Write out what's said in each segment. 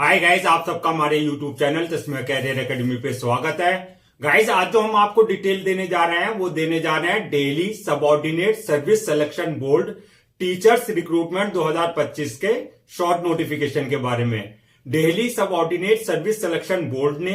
Hi guys, आप सबका हमारे यूट्यूब चैनल तस्मीर कैरियर एकेडमी पे स्वागत है। गाइस, आज जो हम आपको डिटेल देने जा रहे हैं वो देने जा रहे हैं daily subordinate service selection board teachers recruitment 2025 के शॉर्ट नोटिफिकेशन के बारे में। Daily subordinate service selection board ने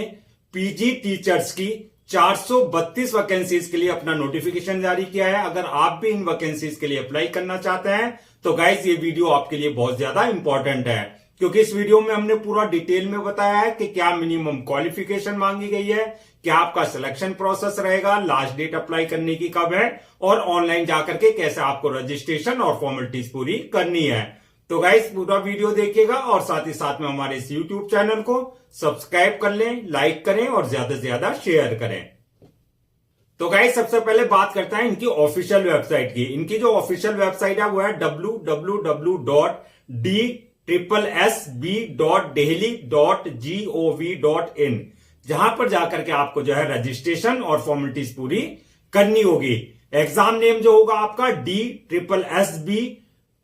पीजी टीचर्स की 432 वैकेंसीज के लिए अपना नोटिफिकेशन जारी किया है। अगर आप भी इन वैकेंसीज के लिए अप्लाई करना चाहते हैं तो गाइस ये वीडियो आपके लिए बहुत ज्यादा इंपॉर्टेंट है, क्योंकि इस वीडियो में हमने पूरा डिटेल में बताया है कि क्या मिनिमम क्वालिफिकेशन मांगी गई है, क्या आपका सिलेक्शन प्रोसेस रहेगा, लास्ट डेट अप्लाई करने की कब है और ऑनलाइन जाकर के कैसे आपको रजिस्ट्रेशन और फॉर्मेलिटीज पूरी करनी है। तो गाइस पूरा वीडियो देखिएगा और साथ ही साथ में हमारे इस यूट्यूब चैनल को सब्सक्राइब कर लें, लाइक करें और ज्यादा से ज्यादा शेयर करें। तो गाइस सबसे पहले बात करते हैं इनकी ऑफिशियल वेबसाइट की। इनकी जो ऑफिशियल वेबसाइट है वो है www.dsb.delhi.gov.in, जहां पर जाकर के आपको जो है रजिस्ट्रेशन और फॉर्मेलिटीज पूरी करनी होगी। एग्जाम नेम जो होगा आपका DSSB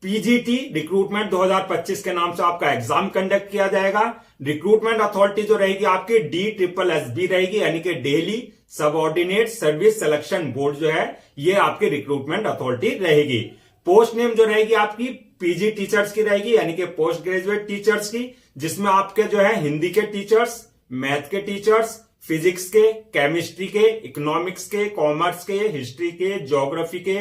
पीजीटी रिक्रूटमेंट 2025 के नाम से आपका एग्जाम कंडक्ट किया जाएगा। रिक्रूटमेंट अथॉरिटी जो रहेगी आपकी DSSB रहेगी, यानी कि Delhi subordinate service selection board जो है ये आपकी रिक्रूटमेंट अथॉरिटी रहेगी। पोस्ट नेम जो रहेगी आपकी पीजी टीचर्स की रहेगी, यानी कि पोस्ट ग्रेजुएट टीचर्स की, जिसमें आपके जो है हिंदी के टीचर्स, मैथ के टीचर्स, फिजिक्स के, केमिस्ट्री के, इकोनॉमिक्स के, कॉमर्स के, हिस्ट्री के, ज्योग्राफी के,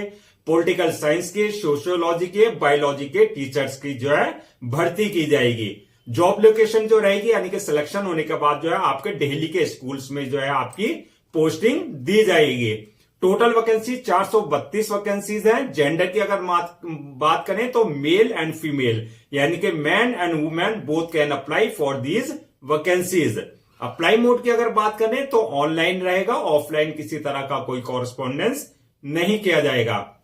पॉलिटिकल साइंस के, सोशियोलॉजी के, बायोलॉजी के टीचर्स की जो है भर्ती की जाएगी। जॉब लोकेशन जो रहेगी, यानी कि सिलेक्शन होने के बाद जो है आपके दिल्ली के स्कूल्स में जो है आपकी पोस्टिंग दी जाएगी। टोटल वैकेंसी 432 वैकेंसीज हैं। जेंडर की अगर बात करें तो मेल एंड फीमेल, यानी कि man and women both can apply for these vacancies. Apply mode की अगर बात करें तो ऑनलाइन रहेगा, ऑफलाइन किसी तरह का कोई कॉरेस्पॉन्डेंस नहीं किया जाएगा।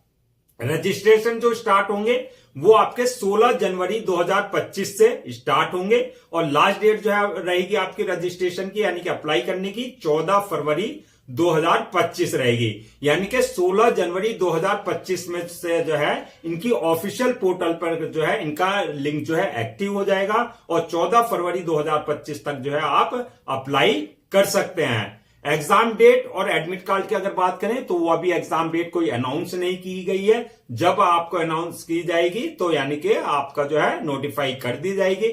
रजिस्ट्रेशन जो स्टार्ट होंगे वो आपके 16 जनवरी 2025 से स्टार्ट होंगे और लास्ट डेट जो है रहेगी आपकी रजिस्ट्रेशन की, यानी कि अप्लाई करने की 14 फरवरी 2025 रहेगी। यानी कि 16 जनवरी 2025 में से जो है इनकी ऑफिशियल पोर्टल पर जो है इनका लिंक जो है एक्टिव हो जाएगा और 14 फरवरी 2025 तक जो है आप अप्लाई कर सकते हैं। एग्जाम डेट और एडमिट कार्ड की अगर बात करें तो वो अभी एग्जाम डेट कोई अनाउंस नहीं की गई है। जब आपको अनाउंस की जाएगी तो यानी कि आपका जो है नोटिफाई कर दी जाएगी।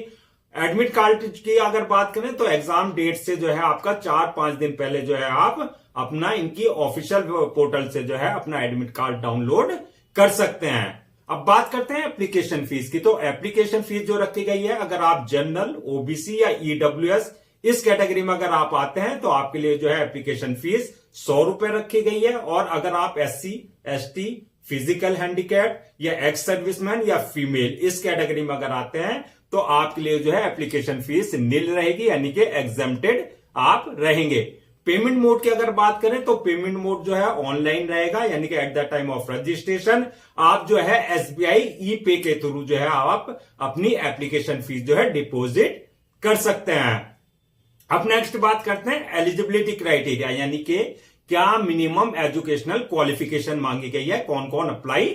एडमिट कार्ड की अगर बात करें तो एग्जाम डेट से जो है आपका 4-5 दिन पहले जो है आप अपना इनकी ऑफिशियल पोर्टल से जो है अपना एडमिट कार्ड डाउनलोड कर सकते हैं। अब बात करते हैं एप्लीकेशन फीस की। तो एप्लीकेशन फीस जो रखी गई है, अगर आप जनरल, ओबीसी या ईडब्ल्यूएस इस कैटेगरी में अगर आप आते हैं तो आपके लिए जो है एप्लीकेशन फीस 100 रुपए रखी गई है। और अगर आप SC, ST, फिजिकल हैंडीकैप या एक्स सर्विसमैन या फीमेल इस कैटेगरी में अगर आते हैं तो आपके लिए जो है एप्लीकेशन फीस निल रहेगी, यानी कि एग्जेम्प्टेड आप रहेंगे। पेमेंट मोड की अगर बात करें तो पेमेंट मोड जो है ऑनलाइन रहेगा, यानी कि at the time of registration आप जो है SBI ई-पे के थ्रू जो है आप अपनी एप्लीकेशन फीस जो है डिपॉजिट कर सकते हैं। अब नेक्स्ट बात करते हैं एलिजिबिलिटी क्राइटेरिया, यानी कि क्या मिनिमम एजुकेशनल क्वालिफिकेशन मांगी गई है, कौन कौन अप्लाई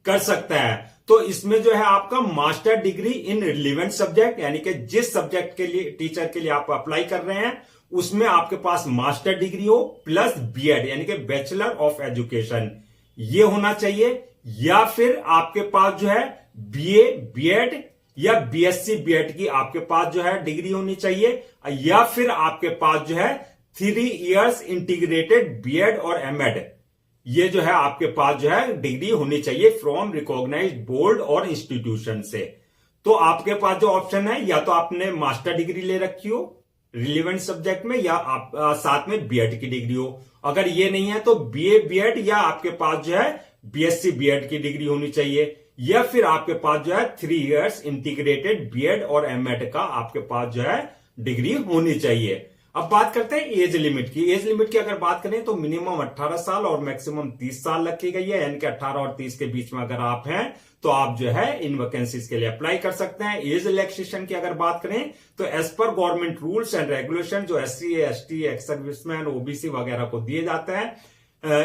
कर सकता है। तो इसमें जो है आपका master degree in relevant subject, यानी कि जिस सब्जेक्ट के लिए टीचर के लिए आप अप्लाई कर रहे हैं उसमें आपके पास मास्टर डिग्री हो प्लस बीएड, यानी कि बैचलर ऑफ एजुकेशन ये होना चाहिए। या फिर आपके पास जो है BA, BEd या BSc, BEd की आपके पास जो है डिग्री होनी चाहिए। या फिर आपके पास जो है 3 इयर्स इंटीग्रेटेड BEd और MEd ये जो है आपके पास जो है डिग्री होनी चाहिए फ्रॉम रिकॉग्नाइज्ड बोर्ड और इंस्टीट्यूशन से। तो आपके पास जो ऑप्शन है, या तो आपने मास्टर डिग्री ले रखी हो रिलेवेंट सब्जेक्ट में, या आप साथ में BEd की डिग्री हो। अगर ये नहीं है तो BA, BEd या आपके पास जो है BSc, BEd की डिग्री होनी चाहिए। या फिर आपके पास जो है 3 इयर्स इंटीग्रेटेड BEd और MEd का आपके पास जो है डिग्री होनी चाहिए। अब बात करते हैं एज लिमिट की। एज लिमिट की अगर बात करें तो मिनिमम 18 साल और मैक्सिमम 30 साल रखी गई है, यानी कि 18 और 30 के बीच में अगर आप हैं तो आप जो है इन वैकेंसीज के लिए अप्लाई कर सकते हैं। एज रिलैक्सेशन की अगर बात करें तो as per government rules and regulation जो SC, ST, ex serviceman, OBC वगैरह को दिए जाते हैं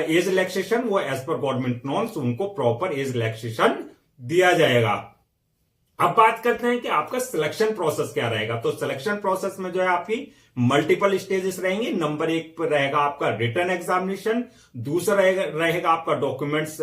एज रिलैक्सेशन, वो एज पर गवर्नमेंट नॉर्म्स उनको प्रॉपर एज रिलैक्सेशन दिया जाएगा। अब बात करते हैं कि आपका सिलेक्शन प्रोसेस क्या रहेगा। तो सिलेक्शन प्रोसेस में जो है आपकी मल्टीपल स्टेजेस रहेंगे। नंबर 1 पर रहेगा आपका रिटन एग्जामिनेशन, दूसरा रहेगा आपका डॉक्यूमेंट्स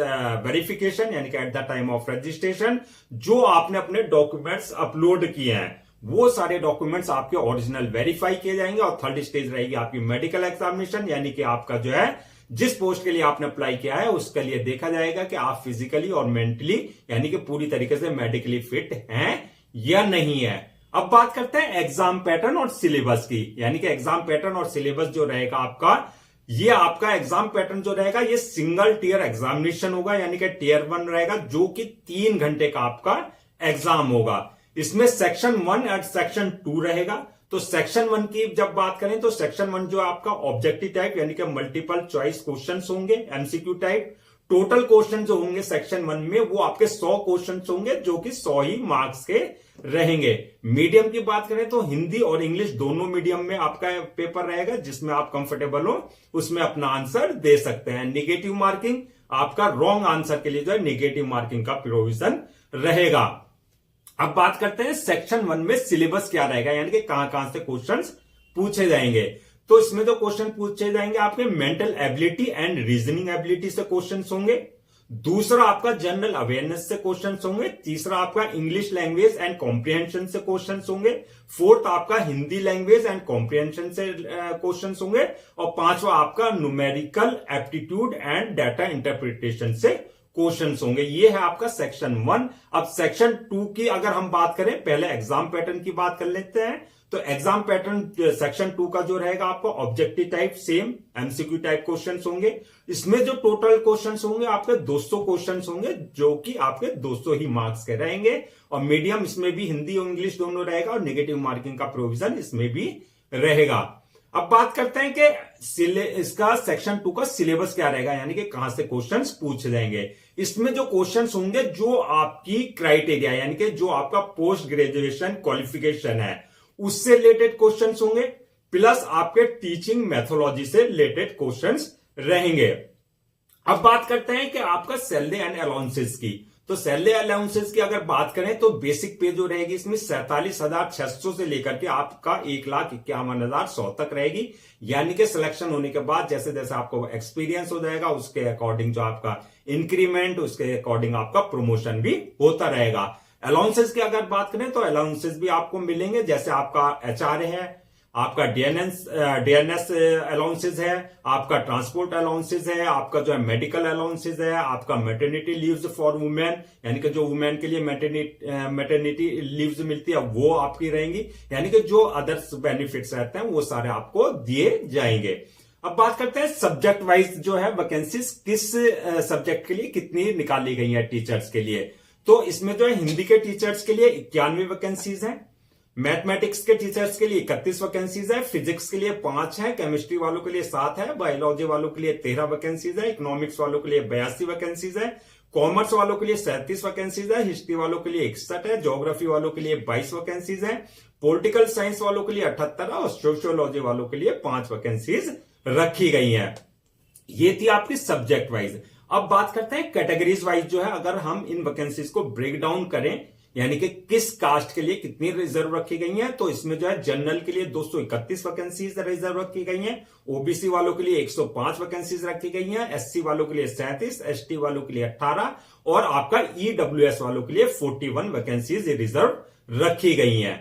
वेरिफिकेशन, यानी कि at the time of registration जो आपने अपने डॉक्यूमेंट्स अपलोड किए हैं वो सारे डॉक्यूमेंट्स आपके ओरिजिनल वेरीफाई किए जाएंगे। और थर्ड स्टेज रहेगी आपकी मेडिकल एग्जामिनेशन, यानी कि आपका जो है जिस पोस्ट के लिए आपने अप्लाई किया है उसके लिए देखा जाएगा कि आप फिजिकली और मेंटली यानी कि पूरी तरीके से मेडिकली फिट हैं या नहीं है। अब बात करते हैं एग्जाम पैटर्न और सिलेबस की, यानी कि एग्जाम पैटर्न और सिलेबस जो रहेगा आपका, ये आपका एग्जाम पैटर्न जो रहेगा ये सिंगल टीयर एग्जामिनेशन होगा, यानी कि टीयर 1 रहेगा जो कि 3 घंटे का आपका एग्जाम होगा। इसमें सेक्शन 1 और सेक्शन 2 रहेगा। तो सेक्शन 1 की जब बात करें तो सेक्शन 1 जो आपका ऑब्जेक्टिव टाइप यानी कि मल्टीपल चॉइस क्वेश्चंस होंगे, एमसीक्यू टाइप। टोटल क्वेश्चन जो होंगे सेक्शन 1 में वो आपके 100 क्वेश्चंस होंगे जो कि 100 ही मार्क्स के रहेंगे। मीडियम की बात करें तो हिंदी और इंग्लिश दोनों मीडियम में आपका पेपर रहेगा, जिसमें आप कंफर्टेबल हो उसमें अपना आंसर दे सकते हैं। निगेटिव मार्किंग आपका रॉन्ग आंसर के लिए जो है निगेटिव मार्किंग का प्रोविजन रहेगा। अब बात करते हैं सेक्शन 1 में सिलेबस क्या रहेगा, यानी कि कहां कहां से क्वेश्चंस पूछे जाएंगे। तो इसमें जो क्वेश्चन पूछे जाएंगे आपके mental ability and reasoning ability से क्वेश्चंस होंगे। दूसरा आपका जनरल अवेयरनेस से क्वेश्चंस होंगे। तीसरा आपका इंग्लिश लैंग्वेज एंड कॉम्प्रिहेंशन से क्वेश्चंस होंगे। फोर्थ आपका हिंदी लैंग्वेज एंड कॉम्प्रिहेंशन से क्वेश्चंस होंगे। और पांचवा आपका numerical aptitude and data interpretation से क्वेश्चंस होंगे। ये है आपका सेक्शन 1। अब सेक्शन 2 की अगर हम बात करें, पहले एग्जाम पैटर्न की बात कर लेते हैं। तो एग्जाम पैटर्न सेक्शन 2 का जो रहेगा आपको objective type same MCQ type questions होंगे। इसमें जो टोटल क्वेश्चंस होंगे आपके 200 क्वेश्चंस होंगे जो कि आपके 200 ही मार्क्स के रहेंगे। और मीडियम इसमें भी हिंदी और इंग्लिश दोनों रहेगा और नेगेटिव मार्किंग का प्रोविजन इसमें भी रहेगा। अब बात करते हैं कि इसका सेक्शन 2 का सिलेबस क्या रहेगा, यानी कि कहां से क्वेश्चंस पूछे जाएंगे। इसमें जो क्वेश्चंस होंगे जो आपकी क्राइटेरिया यानी कि जो आपका पोस्ट ग्रेजुएशन क्वालिफिकेशन है उससे रिलेटेड क्वेश्चंस होंगे, प्लस आपके टीचिंग मेथोलॉजी से रिलेटेड क्वेश्चंस रहेंगे। अब बात करते हैं कि आपका सैलरी एंड अलाउंसेस की। तो सैलरी अलाउंसेस की अगर बात करें तो बेसिक पे जो रहेगी इसमें 47,600 से लेकर के आपका 1,51,100 तक रहेगी। यानी कि सिलेक्शन होने के बाद जैसे जैसे आपको एक्सपीरियंस हो जाएगा उसके अकॉर्डिंग जो आपका इंक्रीमेंट, उसके अकॉर्डिंग आपका प्रमोशन भी होता रहेगा। अलाउंसेस की अगर बात करें तो अलाउंसेस भी आपको मिलेंगे, जैसे आपका एचआर है, आपका डीएनएस अलाउंसेस है, आपका ट्रांसपोर्ट अलाउंसेस है, आपका जो है मेडिकल अलाउंसेस है, आपका मैटरनिटी लीव्स फॉर वुमेन यानी कि जो वुमेन के लिए मैटरनिटी लीव्स मिलती है वो आपकी रहेंगी। यानी कि जो अदर्स बेनिफिट्स रहते हैं वो सारे आपको दिए जाएंगे। अब बात करते हैं सब्जेक्ट वाइज जो है वैकेंसीज किस सब्जेक्ट के लिए कितनी निकाली गई है टीचर्स के लिए। तो इसमें जो है हिंदी के टीचर्स के लिए 91 वैकेंसीज हैं, मैथमेटिक्स के टीचर्स के लिए 31 वैकेंसीज है, फिजिक्स के लिए 5 है, केमिस्ट्री वालों के लिए 7 है, बायोलॉजी वालों के लिए 13 वैकेंसीज है, इकोनॉमिक्स वालों के लिए 82 वैकेंसीज है, कॉमर्स वालों के लिए 37 वैकेंसीज है, हिस्ट्री वालों के लिए 61 है, ज्योग्राफी वालों के लिए 22 वैकेंसीज है, पॉलिटिकल साइंस वालों के लिए 78 और सोशियोलॉजी वालों के लिए 5 वैकेंसीज रखी गई है। ये थी आपकी सब्जेक्ट वाइज। अब बात करते हैं कैटेगरीज वाइज जो है, अगर हम इन वैकेंसीज को ब्रेक डाउन करें यानी कि किस कास्ट के लिए कितनी रिजर्व रखी गई हैं, तो इसमें जो है जनरल के लिए 231 वैकेंसीज रिजर्व रखी गई हैं, ओबीसी वालों के लिए 105 वैकेंसीज रखी गई हैं, एससी वालों के लिए 37, एसटी वालों के लिए 18 और आपका ईडब्ल्यूएस वालों के लिए 41 वैकेंसीज रिजर्व रखी गई हैं।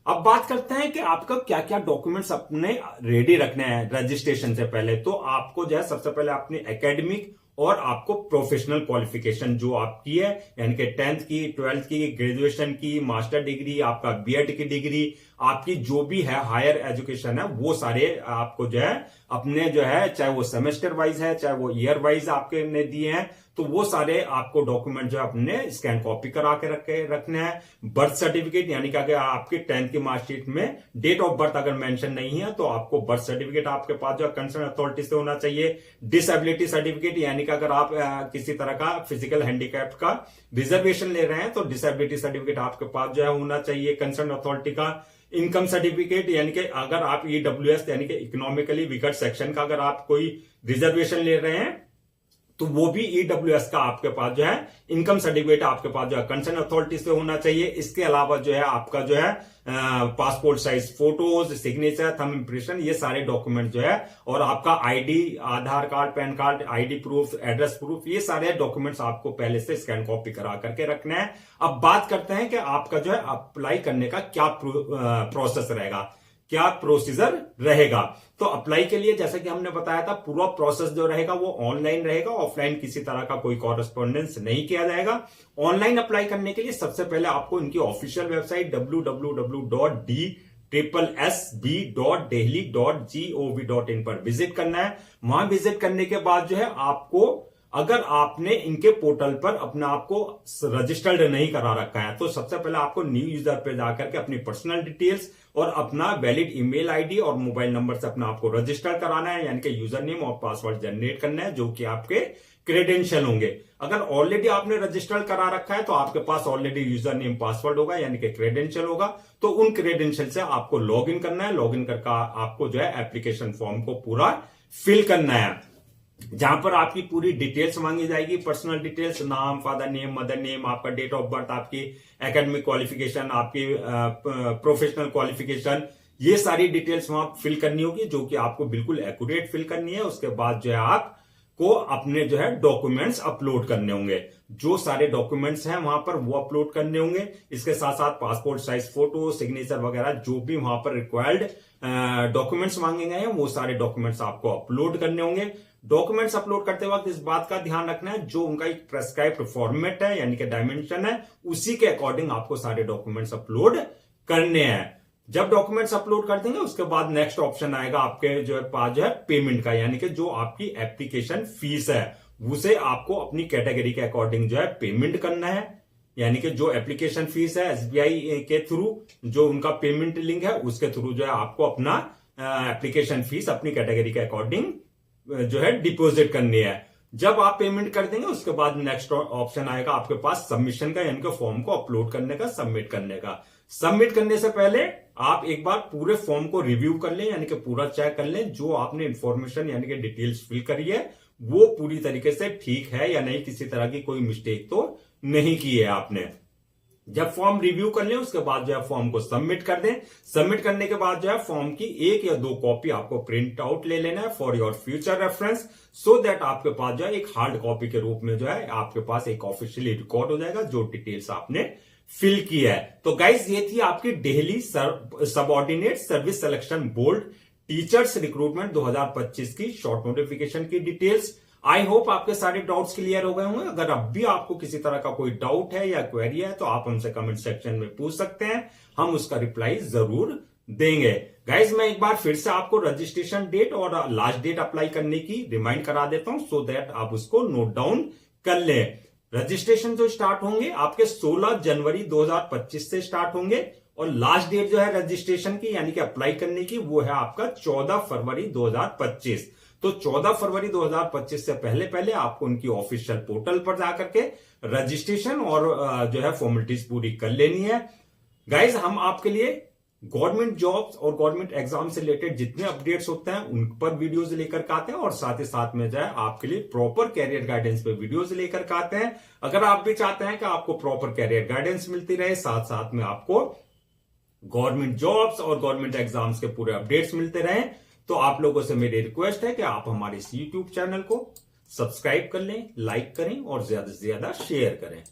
अब बात करते हैं कि आपका क्या क्या डॉक्यूमेंट्स अपने रेडी रखने हैं रजिस्ट्रेशन से पहले। तो आपको जो है सबसे पहले अपनी एकेडमिक और आपको प्रोफेशनल क्वालिफिकेशन जो आपकी है यानी कि 10th की, 12th की, ग्रेजुएशन की, मास्टर डिग्री, आपका बीएड की डिग्री, आपकी जो भी है हायर एजुकेशन है वो सारे आपको जो है अपने जो है चाहे वो सेमेस्टर वाइज है चाहे वो ईयर वाइज आपके ने दिए हैं तो वो सारे आपको डॉक्यूमेंट जो अपने स्कैन कॉपी करा के रखने हैं। बर्थ सर्टिफिकेट यानी कि अगर आपकी 10th की मार्कशीट में डेट ऑफ बर्थ अगर मेंशन नहीं है तो आपको बर्थ सर्टिफिकेट आपके पास जो कंसर्न अथॉरिटी से होना चाहिए। डिसेबिलिटी सर्टिफिकेट यानी कि अगर आप किसी तरह का फिजिकल हैंडीकैप का रिजर्वेशन ले रहे हैं तो डिसेबिलिटी सर्टिफिकेट आपके पास जो है होना चाहिए कंसर्न अथॉरिटी का। इनकम सर्टिफिकेट यानी कि अगर आप ईडब्ल्यूएस यानी कि इकोनॉमिकली वीकर सेक्शन का अगर आप कोई रिजर्वेशन ले रहे हैं तो वो भी ईडब्ल्यूएस का आपके पास जो है इनकम सर्टिफिकेट आपके पास जो है कंसर्न अथॉरिटी से होना चाहिए। इसके अलावा जो है आपका जो है passport size photos, signature, thumb impression, ये सारे डॉक्यूमेंट जो है, और आपका ID, Aadhaar card, PAN card, ID proof, address proof, ये सारे डॉक्यूमेंट्स आपको पहले से स्कैन कॉपी करा करके रखना है। अब बात करते हैं कि आपका जो है अप्लाई करने का क्या प्रोसेस रहेगा, क्या प्रोसीजर रहेगा। तो अप्लाई के लिए जैसा कि हमने बताया था, पूरा प्रोसेस जो रहेगा वो ऑनलाइन रहेगा, ऑफलाइन किसी तरह का कोई कॉरेस्पॉन्डेंस नहीं किया जाएगा। ऑनलाइन अप्लाई करने के लिए सबसे पहले आपको इनकी ऑफिशियल वेबसाइट www.dssb.delhi.gov.in पर विजिट करना है। वहां विजिट करने के बाद जो है आपको, अगर आपने इनके पोर्टल पर अपने आप को रजिस्टर्ड नहीं करा रखा है, तो सबसे पहले आपको न्यू यूजर पे जाकर के अपनी पर्सनल डिटेल्स और अपना वैलिड ईमेल आईडी और मोबाइल नंबर से अपने आप को रजिस्टर कराना है, यानी कि यूजर नेम और पासवर्ड जनरेट करना है, जो कि आपके क्रेडेंशियल होंगे। अगर ऑलरेडी आपने रजिस्टर करा रखा है तो आपके पास ऑलरेडी यूजर नेम पासवर्ड होगा, यानी कि क्रेडेंशियल होगा। तो उन क्रेडेंशियल से आपको लॉग इन करना है। लॉग इन करके आपको जो है एप्लीकेशन फॉर्म को पूरा फिल करना है, जहां पर आपकी पूरी डिटेल्स मांगी जाएगी, पर्सनल डिटेल्स, नाम, फादर नेम, मदर नेम, आपका डेट ऑफ बर्थ, आपकी एकेडमिक क्वालिफिकेशन, आपकी प्रोफेशनल क्वालिफिकेशन, ये सारी डिटेल्स वहां फिल करनी होगी, जो कि आपको बिल्कुल एक्यूरेट फिल करनी है। उसके बाद जो है आपको अपने जो है डॉक्यूमेंट्स अपलोड करने होंगे। जो सारे डॉक्यूमेंट्स हैं वहां पर वो अपलोड करने होंगे। इसके साथ साथ पासपोर्ट साइज फोटो, सिग्नेचर वगैरह जो भी वहां पर रिक्वायर्ड डॉक्यूमेंट्स मांगे गए हैं, वो सारे डॉक्यूमेंट्स आपको अपलोड करने होंगे। डॉक्यूमेंट्स अपलोड करते वक्त इस बात का ध्यान रखना है, जो उनका एक प्रेस्क्राइब्ड फॉर्मेट है, यानी कि डायमेंशन है, उसी के अकॉर्डिंग आपको सारे डॉक्यूमेंट्स अपलोड करने हैं। जब डॉक्यूमेंट्स अपलोड कर देंगे उसके बाद नेक्स्ट ऑप्शन आएगा आपके जो है पास जो है पेमेंट का, यानी कि जो आपकी एप्लीकेशन फीस है उसे आपको अपनी कैटेगरी के अकॉर्डिंग जो है पेमेंट करना है। यानी कि जो एप्लीकेशन फीस है एसबीआई के थ्रू, जो उनका पेमेंट लिंक है उसके थ्रू जो है आपको अपना एप्लीकेशन फीस अपनी कैटेगरी के अकॉर्डिंग जो है डिपॉजिट करनी है। जब आप पेमेंट कर देंगे उसके बाद नेक्स्ट ऑप्शन आएगा आपके पास सबमिशन का, यानी कि फॉर्म को अपलोड करने का, सबमिट करने का। सबमिट करने से पहले आप एक बार पूरे फॉर्म को रिव्यू कर लें, यानी कि पूरा चेक कर लें, जो आपने इंफॉर्मेशन यानी कि डिटेल्स फिल करी है वो पूरी तरीके से ठीक है या नहीं, किसी तरह की कोई मिस्टेक तो नहीं की है आपने। जब फॉर्म रिव्यू कर लें उसके बाद जो है फॉर्म को सबमिट कर दें। सबमिट करने के बाद जो है फॉर्म की 1 या 2 कॉपी आपको प्रिंट आउट ले लेना है for your future reference, so that आपके पास जो है एक हार्ड कॉपी के रूप में जो है आपके पास एक ऑफिशियली रिकॉर्ड हो जाएगा जो डिटेल्स आपने फिल की है। तो गाइस ये थी आपकी Delhi subordinate service selection board teachers recruitment 2025 की शॉर्ट नोटिफिकेशन की डिटेल्स। आई होप आपके सारे डाउट्स क्लियर हो गए होंगे। अगर अब भी आपको किसी तरह का कोई डाउट है या क्वेरी है तो आप हमसे कमेंट सेक्शन में पूछ सकते हैं, हम उसका रिप्लाई जरूर देंगे। गाइज मैं एक बार फिर से आपको रजिस्ट्रेशन डेट और लास्ट डेट अप्लाई करने की रिमाइंड करा देता हूं, सो दैट आप उसको नोट डाउन कर लें। रजिस्ट्रेशन जो स्टार्ट होंगे आपके 16 जनवरी 2025 से स्टार्ट होंगे, और लास्ट डेट जो है रजिस्ट्रेशन की यानी कि अप्लाई करने की वो है आपका 14 फरवरी 2025। तो 14 फरवरी 2025 से पहले पहले आपको उनकी ऑफिशियल पोर्टल पर जाकर के रजिस्ट्रेशन और जो है फॉर्मेलिटीज पूरी कर लेनी है। गाइज हम आपके लिए गवर्नमेंट जॉब्स और गवर्नमेंट एग्जाम से रिलेटेड जितने अपडेट्स होते हैं उन पर वीडियोस लेकर के आते हैं, और साथ ही साथ में जो है आपके लिए प्रॉपर कैरियर गाइडेंस पे वीडियोस लेकर के आते हैं। अगर आप भी चाहते हैं कि आपको प्रॉपर कैरियर गाइडेंस मिलती रहे, साथ साथ में आपको गवर्नमेंट जॉब्स और गवर्नमेंट एग्जाम्स के पूरे अपडेट्स मिलते रहे, तो आप लोगों से मेरी रिक्वेस्ट है कि आप हमारे इस यूट्यूब चैनल को सब्सक्राइब कर लें, लाइक करें और ज्यादा से ज्यादा शेयर करें।